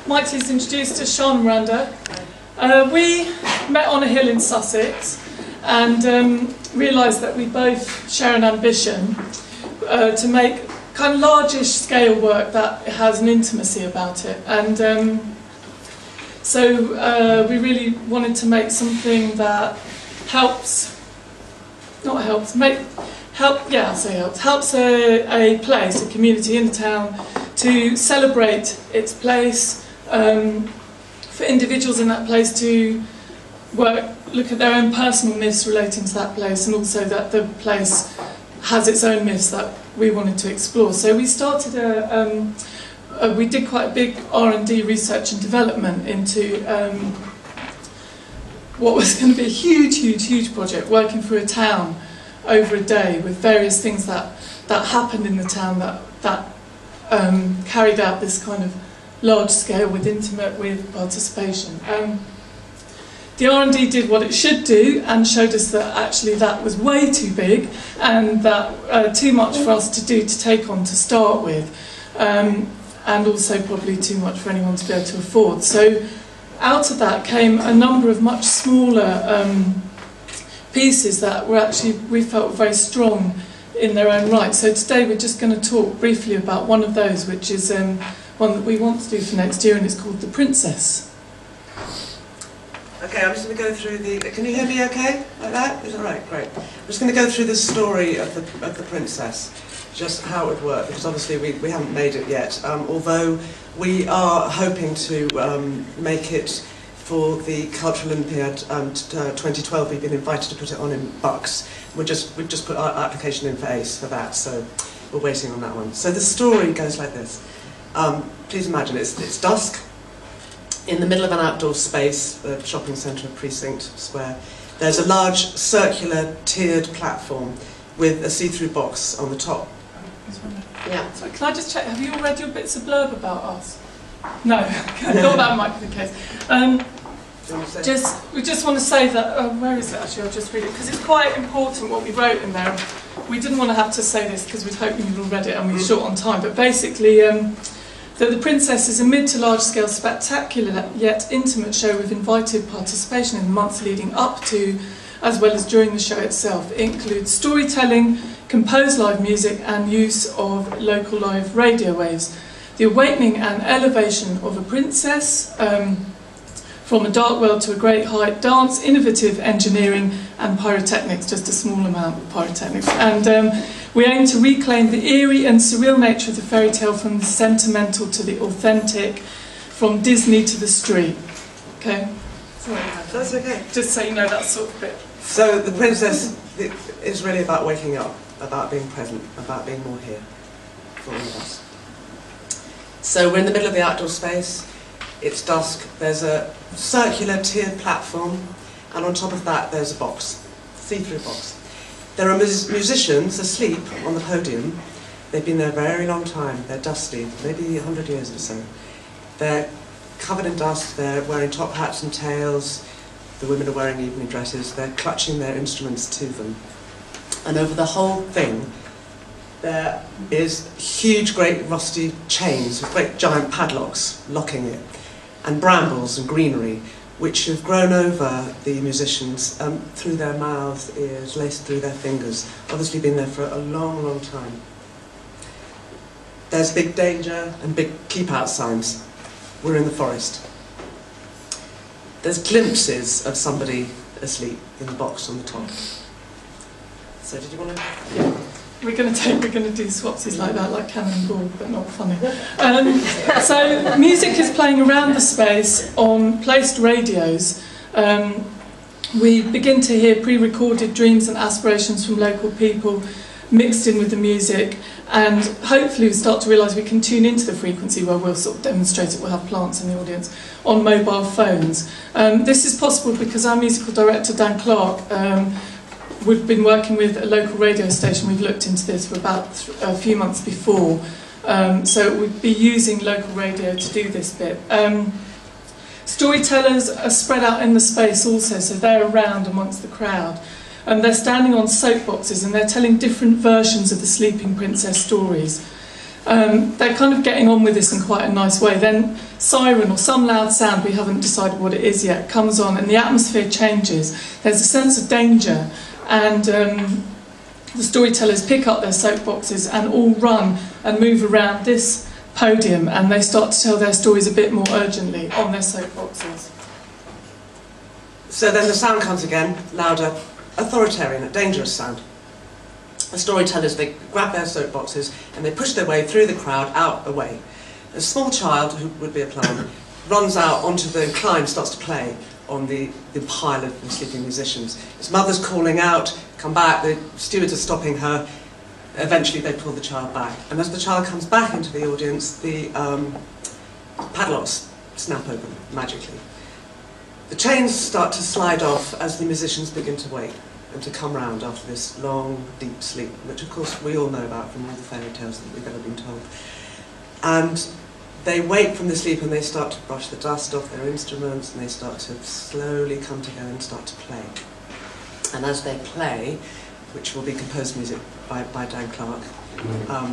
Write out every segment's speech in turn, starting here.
Mighty's introduced us, Sian and Miranda. We met on a hill in Sussex and realised that we both share an ambition to make kind of largish scale work that has an intimacy about it. And so we really wanted to make something that helps a place, a community in a town to celebrate its place, for individuals in that place to look at their own personal myths relating to that place, and also that the place has its own myths that we wanted to explore. So we started we did quite a big R&D, research and development into what was going to be a huge project, working through a town over a day with various things that happened in the town that carried out this kind of large scale with participation. The R&D did what it should do and showed us that actually that was way too big and that too much for us to do to take on to start with, and also probably too much for anyone to be able to afford. So out of that came a number of much smaller pieces that were actually, we felt, very strong in their own right. So today we're just going to talk briefly about one of those, which is one that we want to do for next year, and it's called The Princess. Okay, I'm just going to go through the... Can you hear me okay? Like that? Is that right? Great. I'm just going to go through the story of the princess, just how it would work, because obviously we haven't made it yet, although we are hoping to make it for the Cultural Olympiad 2012. We've been invited to put it on in Bucks. We've just put our application in for ACE for that, so we're waiting on that one. So the story goes like this. Please imagine it's dusk. In the middle of an outdoor space, a shopping centre, precinct, square, there's a large circular tiered platform with a see-through box on the top. Yeah. So can I just check, have you all read your bits of blurb about us? No, I thought that might be the case. We just want to say that, where is it actually? I'll just read it, because it's quite important what we wrote in there. We didn't want to have to say this because we'd hoped you'd all read it and we were short on time, but basically that The Princess is a mid to large scale, spectacular yet intimate show with invited participation in the months leading up to, as well as during the show itself. It includes storytelling, composed live music and use of local live radio waves. The awakening and elevation of a princess, from a dark world to a great height, dance, innovative engineering and pyrotechnics, just a small amount of pyrotechnics. And we aim to reclaim the eerie and surreal nature of the fairy tale, from the sentimental to the authentic, from Disney to the street. Okay? Sorry. That's okay. Just so you know that sort of bit. So the princess is really about waking up, about being present, about being more here for all of us. So we're in the middle of the outdoor space. It's dusk, there's a circular tiered platform, and on top of that there's a box, see-through box. There are musicians asleep on the podium. They've been there a very long time. They're dusty, maybe 100 years or so. They're covered in dust, they're wearing top hats and tails. The women are wearing evening dresses. They're clutching their instruments to them. And over the whole thing, there is huge, great rusty chains with great giant padlocks locking it, and brambles and greenery, which have grown over the musicians through their mouths, ears, laced through their fingers, obviously been there for a long, long time. There's big danger and big keep out signs. We're in the forest. There's glimpses of somebody asleep in the box on the top. So did you want to... Yeah. We're going to do swapsies like that, like cannon and ball, but not funny. So music is playing around the space on placed radios. We begin to hear pre-recorded dreams and aspirations from local people mixed in with the music, and hopefully we start to realise we can tune into the frequency where we'll sort of demonstrate it. We'll have plants in the audience on mobile phones. This is possible because our musical director Dan Clark, we've been working with a local radio station. We've looked into this for about a few months before, so we'd be using local radio to do this bit. Storytellers are spread out in the space also, so they're around amongst the crowd. They're standing on soapboxes and they're telling different versions of the Sleeping Princess stories. they're kind of getting on with this in quite a nice way. Then siren or some loud sound, we haven't decided what it is yet, comes on and the atmosphere changes. There's a sense of danger, and the storytellers pick up their soapboxes and all run and move around this podium, and they start to tell their stories a bit more urgently on their soapboxes. So then the sound comes again, louder, authoritarian, a dangerous sound. The storytellers, they grab their soapboxes and they push their way through the crowd, out, away. A small child, who would be a clown, runs out onto the incline, starts to play on the pile of the sleeping musicians. His mother's calling out, come back, the stewards are stopping her. Eventually they pull the child back. And as the child comes back into the audience, the padlocks snap open magically. The chains start to slide off as the musicians begin to wake and to come round after this long, deep sleep, which of course we all know about from all the fairy tales that we've ever been told. And they wake from the sleep and they start to brush the dust off their instruments, and they start to slowly come together and start to play. And as they play, which will be composed music by Dan Clark,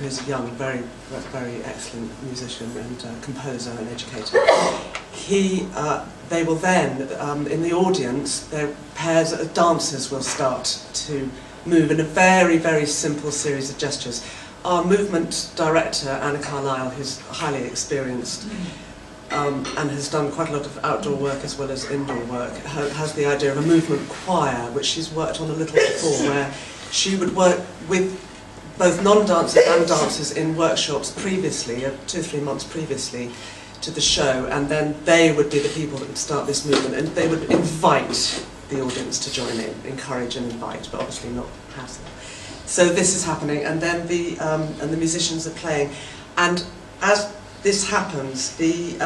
who's a young, very, very excellent musician and composer and educator. They will then, in the audience, their pairs of dancers will start to move in a very, very simple series of gestures. Our movement director, Anna Carlisle, who's highly experienced and has done quite a lot of outdoor work as well as indoor work, has the idea of a movement choir, which she's worked on a little before, where she would work with both non-dancers and dancers in workshops previously, 2 or 3 months previously to the show, and then they would be the people that would start this movement, and they would invite the audience to join in, encourage and invite, but obviously not hassle. So this is happening, and then the musicians are playing, and as this happens, the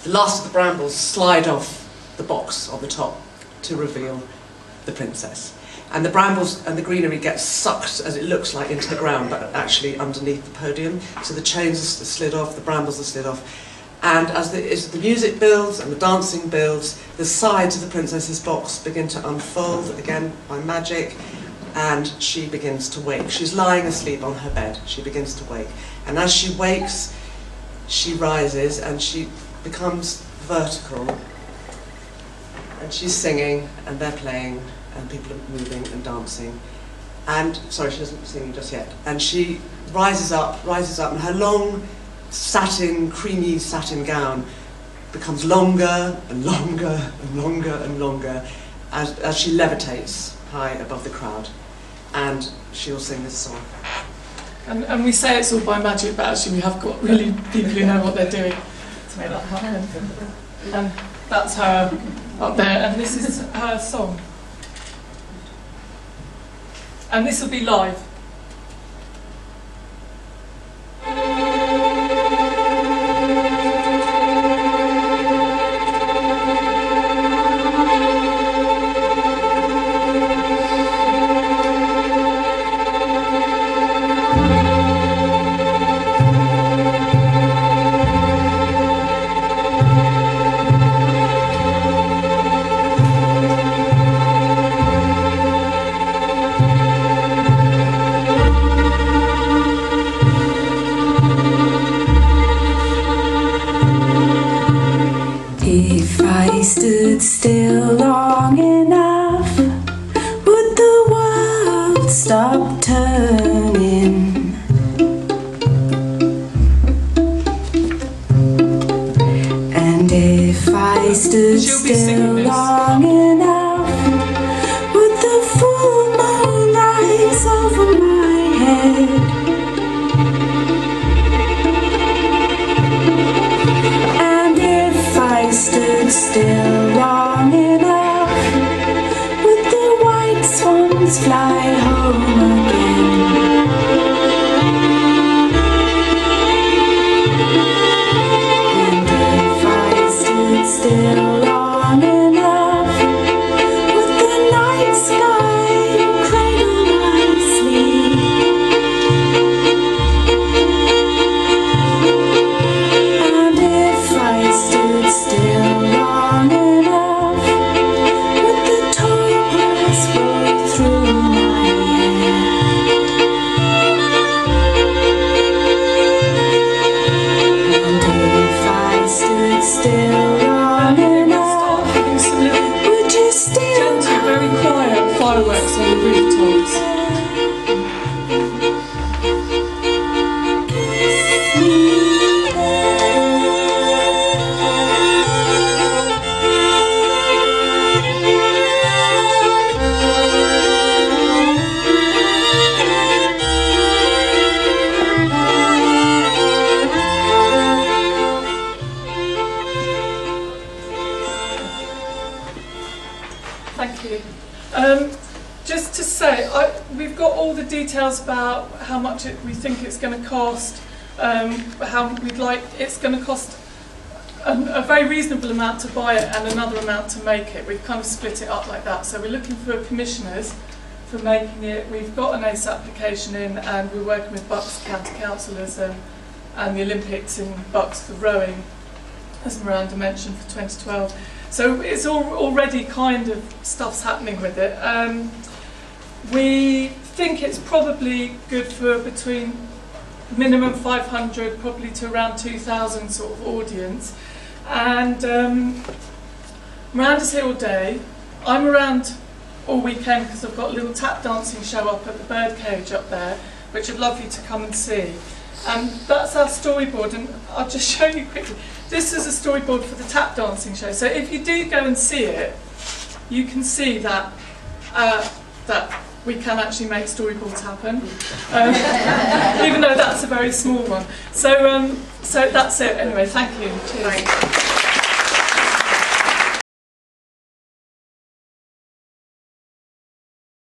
last of the brambles slide off the box on the top to reveal the princess. And the brambles and the greenery get sucked, as it looks like, into the ground, but actually underneath the podium. So the chains are slid off, the brambles are slid off. And as the music builds and the dancing builds, the sides of the princess's box begin to unfold, again by magic, and she begins to wake. She's lying asleep on her bed. She begins to wake. And as she wakes, she rises and she becomes vertical. And she's singing, and they're playing, and people are moving and dancing. And, sorry, she isn't singing just yet. And she rises up, and her long satin, creamy satin gown becomes longer and longer and longer and longer as she levitates high above the crowd. And she'll sing this song. And we say it's all by magic, but actually we have got really people who know what they're doing to make that happen. And that's her up there, and this is her song. And this will be live. Stood still long enough, would the world stop turning? And if I stood still long enough, would the full moon rise over my head? And if I stood still long enough, would the white swans fly home again? And if I stood still long enough, would the night sky cradle my sleep? And if I stood still long enough, would the tall grass grow through my Thank you. Just to say, we've got all the details about how much we think it's going to cost, how we'd like it's going to cost a very reasonable amount to buy it and another amount to make it. We've kind of split it up like that. So we're looking for commissioners for making it. We've got an ACE application in, and we're working with Bucks County Councillors and the Olympics in Bucks for rowing, as Miranda mentioned, for 2012. So it's already kind of stuff's happening with it. We think it's probably good for between minimum 500, probably to around 2,000 sort of audience. And Miranda's here all day. I'm around all weekend because I've got a little tap dancing show up at the birdcage up there, which I'd love you to come and see. And that's our storyboard, and I'll just show you quickly. This is a storyboard for the tap dancing show. So if you do go and see it, you can see that that we can actually make storyboards happen, even though that's a very small one. So so that's it. Anyway, thank you. Cheers.